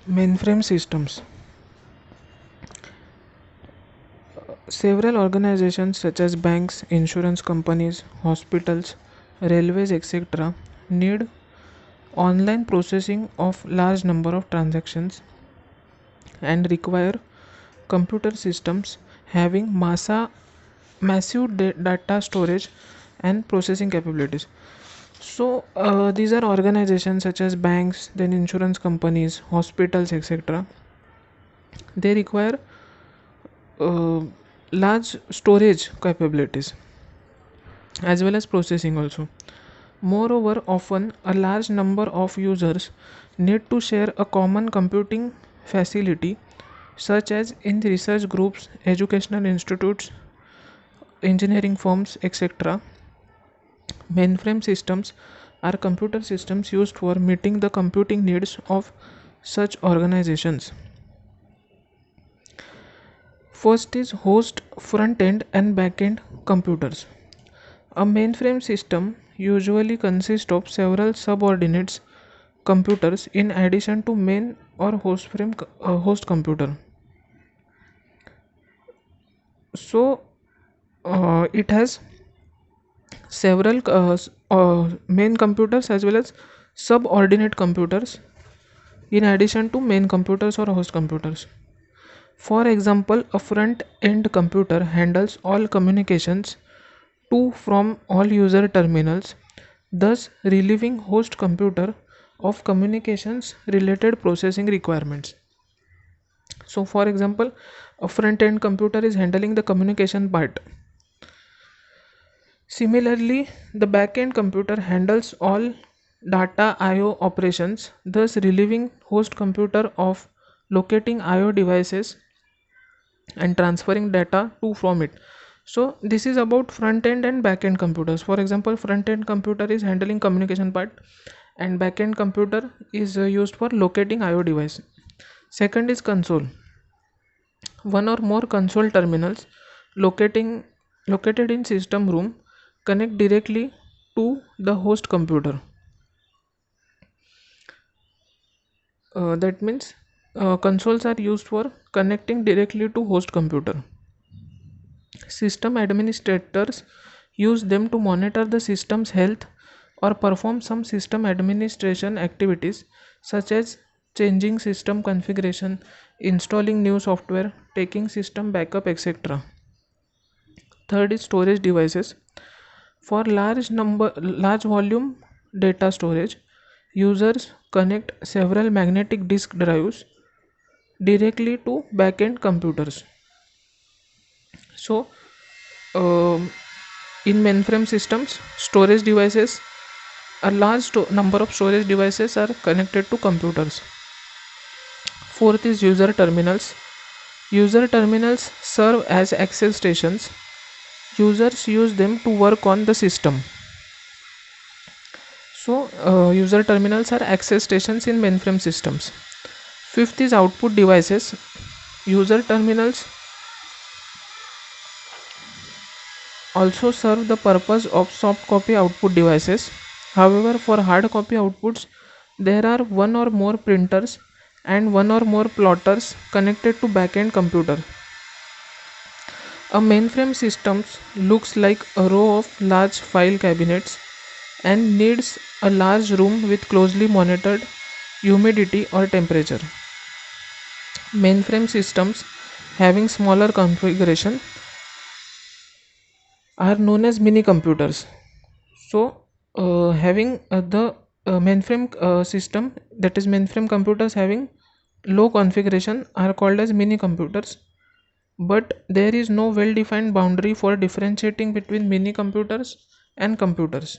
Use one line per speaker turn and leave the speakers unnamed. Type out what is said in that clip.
Mainframe systems. Several organizations such as banks, insurance companies, hospitals, railways, etc., need online processing of large number of transactions and require computer systems having massive data storage and processing capabilities. So these are organizations such as banks, then insurance companies, hospitals, etc. They require uh, large storage capabilities as well as processing also. Moreover, often a large number of users need to share a common computing facility, such as in research groups, educational institutes, engineering firms, etc. Mainframe systems are computer systems used for meeting the computing needs of such organizations. First is host front end and back end computers. A mainframe system usually consists of several subordinates computers in addition to main or host computer. So it has several main computers as well as subordinate computers in addition to main computers or host computers. For example, a front end computer handles all communications to from all user terminals, thus relieving host computer of communications related processing requirements. So for example, a front end computer is handling the communication part. Similarly, the back end computer handles all data IO operations, thus relieving host computer of locating IO devices and transferring data to from it. So this is about front end and back end computers. For example, front end computer is handling communication part and back end computer is used for locating IO device. Second is console. One or more console terminals located in system room connect directly to the host computer. That means consoles are used for connecting directly to host computer. System administrators use them to monitor the system's health or perform some system administration activities such as changing system configuration, installing new software, taking system backup, etc. Third is storage devices. For large volume data storage, users connect several magnetic disk drives directly to backend computers. So um, in mainframe systems, storage devices, a large number of storage devices are connected to computers. Fourth is user terminals. User terminals serve as access stations. Users use them to work on the system. So user terminals are access stations in mainframe systems. Fifth is output devices. User terminals also serve the purpose of soft copy output devices. However, for hard copy outputs, there are one or more printers and one or more plotters connected to backend computer. A mainframe system looks like a row of large file cabinets and needs a large room with closely monitored humidity or temperature. Mainframe systems having smaller configuration are known as mini computers. So having the mainframe system, that is mainframe computers having low configuration, are called as mini computers, but there is no well defined boundary for differentiating between mini computers and computers.